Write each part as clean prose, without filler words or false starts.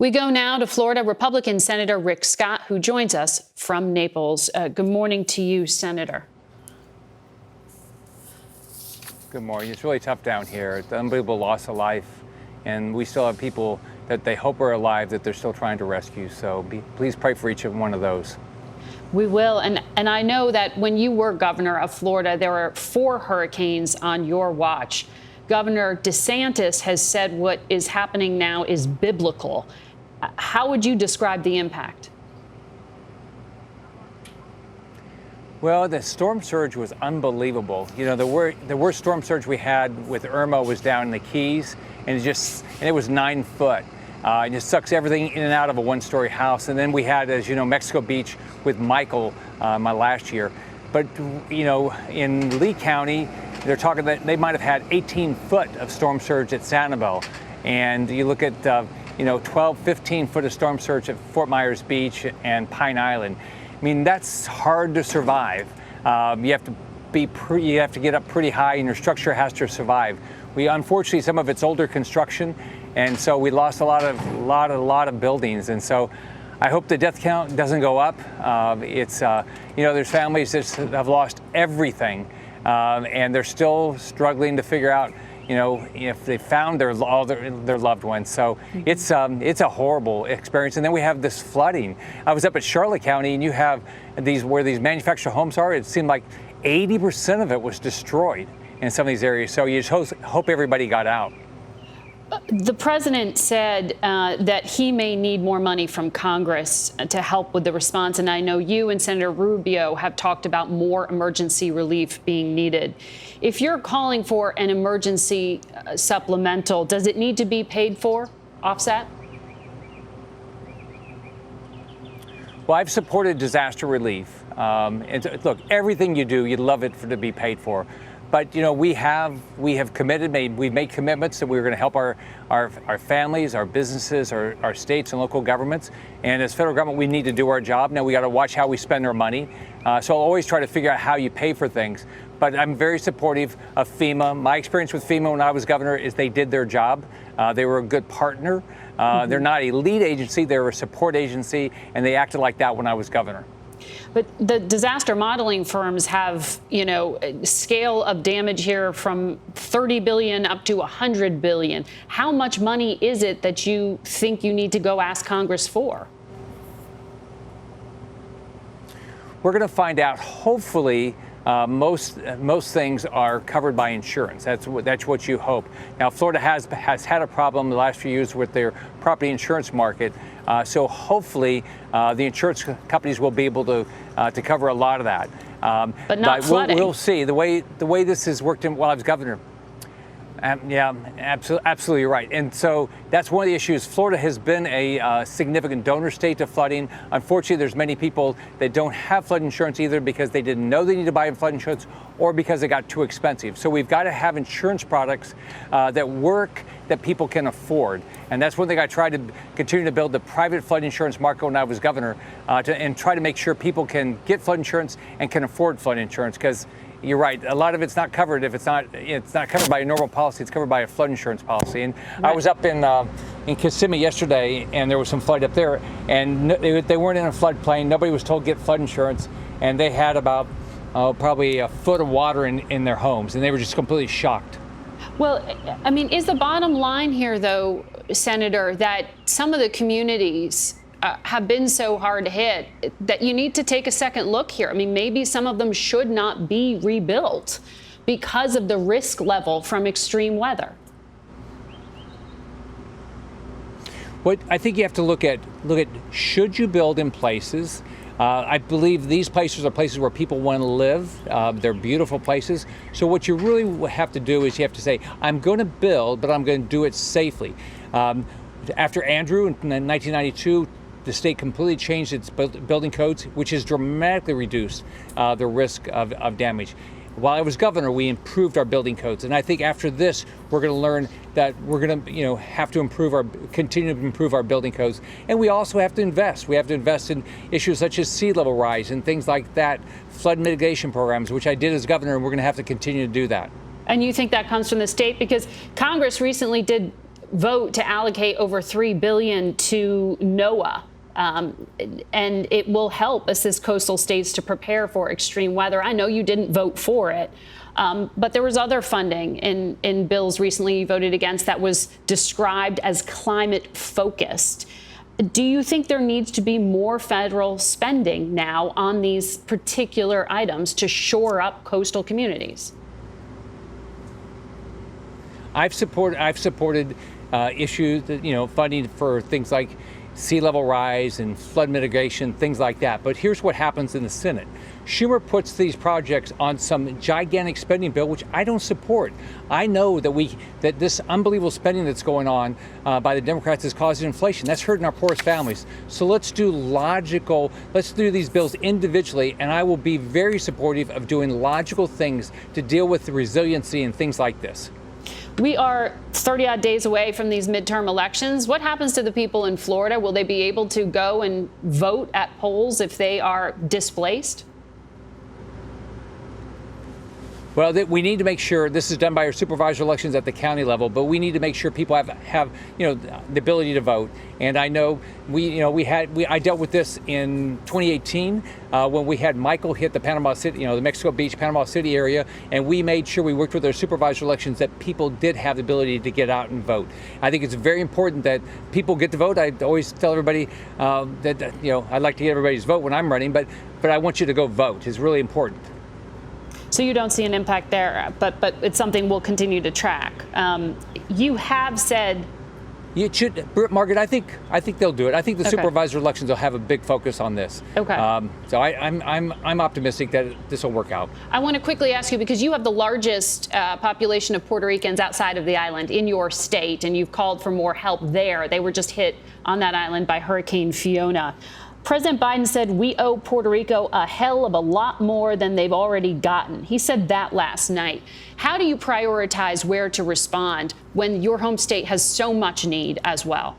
We go now to Florida Republican Senator Rick Scott, who joins us from Naples. Good morning to you, Senator. Good morning. It's really tough down here. It's an unbelievable loss of life, and we still have people that they hope are alive that they're still trying to rescue. So please pray for each one of those. We will. And I know that when you were governor of Florida, there were 4 hurricanes on your watch. Governor DeSantis has said what is happening now is biblical. How would you describe the impact? Well, the storm surge was unbelievable. You know, the worst storm surge we had with Irma was down in the Keys, and it was 9 foot. It just sucks everything in and out of a one-story house. And then we had, as you know, Mexico Beach with Michael my last year. But, you know, in Lee County, they're talking that they might have had 18 foot of storm surge at Sanibel. And you look at, 12, 15 foot of storm surge at Fort Myers Beach and Pine Island. I mean, that's hard to survive. You have to get up pretty high, and your structure has to survive. Unfortunately, some of it's older construction, and so we lost a lot of buildings. And so I hope the death count doesn't go up. There's families that have lost everything, and they're still struggling to figure out, if they found all their loved ones. So it's a horrible experience. And then we have this flooding. I was up at Charlotte County, and you have where these manufactured homes are. It seemed like 80% of it was destroyed in some of these areas. So you just hope everybody got out. The president said that he may need more money from Congress to help with the response. And I know you and Senator Rubio have talked about more emergency relief being needed. If you're calling for an emergency supplemental, does it need to be paid for, offset? Well, I've supported disaster relief. And look, everything you do, you'd love it to be paid for. But, we have committed, we've made commitments that we're going to help our families, our businesses, our states and local governments. And as federal government, we need to do our job. Now we got to watch how we spend our money. So I'll always try to figure out how you pay for things. But I'm very supportive of FEMA. My experience with FEMA when I was governor is they did their job. They were a good partner. They're not a lead agency, they're a support agency, and they acted like that when I was governor. But the disaster modeling firms have, a scale of damage here from 30 billion up to 100 billion. How much money is it that you think you need to go ask Congress for? We're going to find out. Hopefully, most things are covered by insurance. That's what you hope. Now, Florida has had a problem the last few years with their property insurance market. So hopefully the insurance companies will be able to cover a lot of that. But not flooding. We'll see. The way this has worked while I was governor. Yeah, absolutely right. And so that's one of the issues. Florida has been a significant donor state to flooding. Unfortunately, there's many people that don't have flood insurance either because they didn't know they need to buy flood insurance or because it got too expensive. So we've got to have insurance products that work, that people can afford. And that's one thing I tried to continue to build the private flood insurance market when I was governor and try to make sure people can get flood insurance and can afford flood insurance because you're right. A lot of it's not covered. If it's not covered by a normal policy, it's covered by a flood insurance policy. And right. I was up in Kissimmee yesterday, and there was some flood up there, and they weren't in a floodplain. Nobody was told to get flood insurance, and they had about probably a foot of water in their homes, and they were just completely shocked. Well, I mean, is the bottom line here, though, Senator, that some of the communities have been so hard hit that you need to take a second look here? I mean, maybe some of them should not be rebuilt because of the risk level from extreme weather. What I think you have to look at should you build in places? I believe these places are places where people want to live. They're beautiful places. So what you really have to do is you have to say, I'm going to build, but I'm going to do it safely. After Andrew in 1992, the state completely changed its building codes, which has dramatically reduced the risk of damage. While I was governor, we improved our building codes, and I think after this, we're going to learn that we're going to, have to continue to improve our building codes, and we also have to invest. We have to invest in issues such as sea level rise and things like that, flood mitigation programs, which I did as governor, and we're going to have to continue to do that. And you think that comes from the state? Because Congress recently did vote to allocate over $3 billion to NOAA. And it will help assist coastal states to prepare for extreme weather. I know you didn't vote for it, but there was other funding in bills recently you voted against that was described as climate focused. Do you think there needs to be more federal spending now on these particular items to shore up coastal communities? I've supported issues that, funding for things like sea level rise and flood mitigation, things like that. But here's what happens in the Senate. Schumer puts these projects on some gigantic spending bill, which I don't support. I know that this unbelievable spending that's going on by the Democrats is causing inflation. That's hurting our poorest families. So let's do these bills individually, and I will be very supportive of doing logical things to deal with the resiliency and things like this. We are 30-odd days away from these midterm elections. What happens to the people in Florida? Will they be able to go and vote at polls if they are displaced? Well, we need to make sure this is done by our supervisor elections at the county level, but we need to make sure people have the ability to vote. And I know I dealt with this in 2018 when we had Michael hit the Panama City, the Mexico Beach, Panama City area, and we made sure we worked with our supervisor elections that people did have the ability to get out and vote. I think it's very important that people get to vote. I always tell everybody that I'd like to get everybody's vote when I'm running, but I want you to go vote. It's really important. So you don't see an impact there, but it's something we'll continue to track. You have said you should, Margaret. I think they'll do it. I think the supervisor elections will have a big focus on this. Okay. So I'm optimistic that this will work out. I want to quickly ask you, because you have the largest population of Puerto Ricans outside of the island in your state, and you've called for more help there. They were just hit on that island by Hurricane Fiona. President Biden said we owe Puerto Rico a hell of a lot more than they've already gotten. He said that last night. How do you prioritize where to respond when your home state has so much need as well?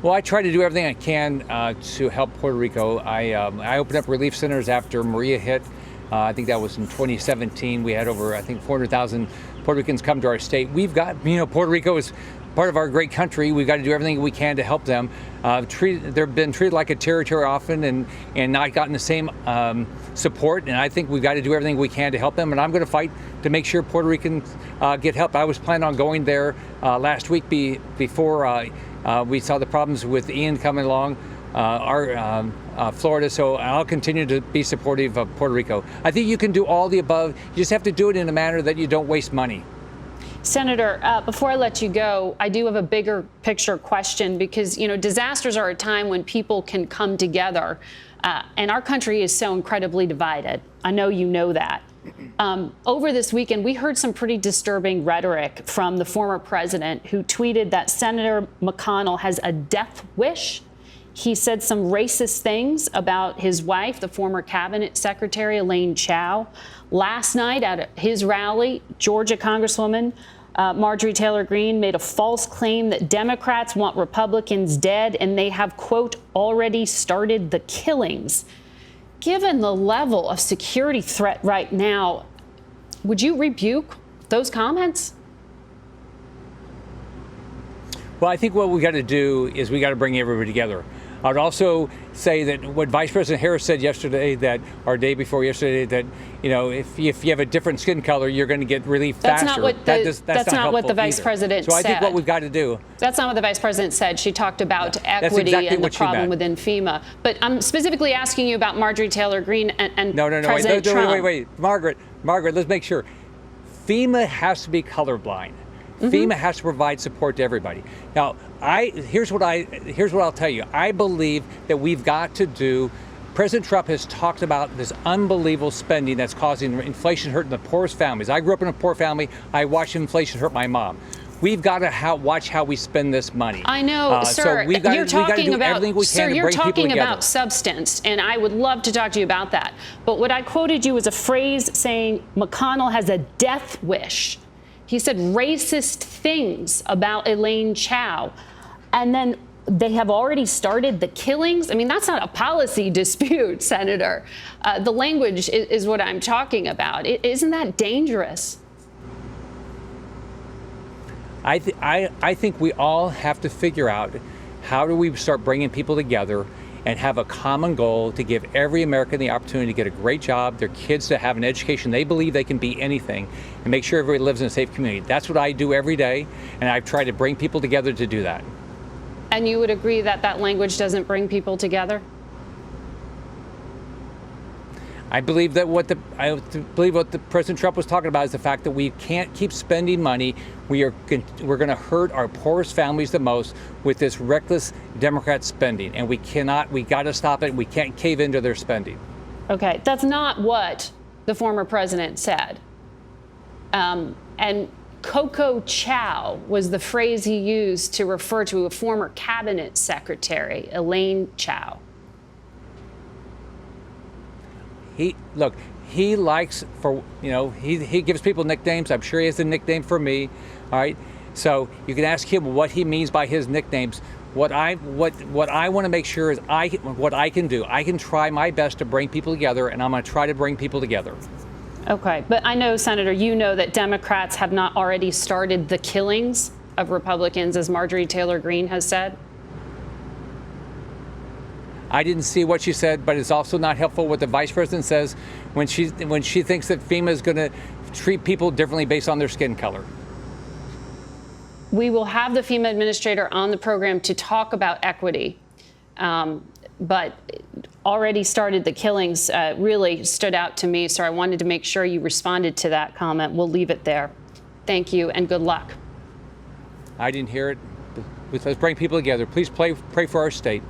Well, I try to do everything I can to help Puerto Rico. I opened up relief centers after Maria hit. I think that was in 2017. We had over, 400,000 Puerto Ricans come to our state. We've got, Puerto Rico is part of our great country. We've got to do everything we can to help them. They've been treated like a territory often and not gotten the same support. And I think we've got to do everything we can to help them. And I'm going to fight to make sure Puerto Ricans get help. I was planning on going there last week before we saw the problems with Ian coming along. Florida, so I'll continue to be supportive of Puerto Rico. I think you can do all the above. You just have to do it in a manner that you don't waste money. Senator, before I let you go, I do have a bigger picture question because, disasters are a time when people can come together, and our country is so incredibly divided. I know you know that. Over this weekend, we heard some pretty disturbing rhetoric from the former president who tweeted that Senator McConnell has a death wish. He said some racist things about his wife, the former cabinet secretary, Elaine Chao. Last night at his rally, Georgia Congresswoman Marjorie Taylor Greene made a false claim that Democrats want Republicans dead and they have, quote, already started the killings. Given the level of security threat right now, would you rebuke those comments? Well, I think what we got to do is we got to bring everybody together. I would also say that what Vice President Harris said yesterday, or day before yesterday, that if you have a different skin color, you're going to get relief faster. That's not what the Vice President said. So I think what we've got to do. That's not what the Vice President said. She talked about equity and the problem within FEMA. But I'm specifically asking you about Marjorie Taylor Greene and President Trump. Wait, Margaret, let's make sure. FEMA has to be colorblind. FEMA has to provide support to everybody. Now, here's what I'll tell you. I believe that we've got to do. President Trump has talked about this unbelievable spending that's causing inflation hurting the poorest families. I grew up in a poor family. I watched inflation hurt my mom. We've got to watch how we spend this money. I know, sir. So you're talking about substance, and I would love to talk to you about that. But what I quoted you was a phrase saying McConnell has a death wish. He said racist things about Elaine Chao. And then they have already started the killings. I mean, that's not a policy dispute, Senator. The language is what I'm talking about. Isn't that dangerous? I think we all have to figure out how do we start bringing people together and have a common goal to give every American the opportunity to get a great job, their kids to have an education they believe they can be anything, and make sure everybody lives in a safe community. That's what I do every day, and I've tried to bring people together to do that. And you would agree that that language doesn't bring people together? I believe what President Trump was talking about is the fact that we can't keep spending money. We're going to hurt our poorest families the most with this reckless Democrat spending, and we got to stop it. We can't cave into their spending. Okay, that's not what the former president said. And Coco Chow was the phrase he used to refer to a former cabinet secretary, Elaine Chao. He likes he gives people nicknames. I'm sure he has a nickname for me. All right. So you can ask him what he means by his nicknames. What I want to make sure is what I can do. I can try my best to bring people together, and I'm going to try to bring people together. Okay. But I know, Senator, you know that Democrats have not already started the killings of Republicans, as Marjorie Taylor Greene has said. I didn't see what she said, but it's also not helpful what the vice president says when she thinks that FEMA is going to treat people differently based on their skin color. We will have the FEMA administrator on the program to talk about equity, but already started the killings really stood out to me, so I wanted to make sure you responded to that comment. We'll leave it there. Thank you and good luck. I didn't hear it. Let's bring people together. Please pray for our state.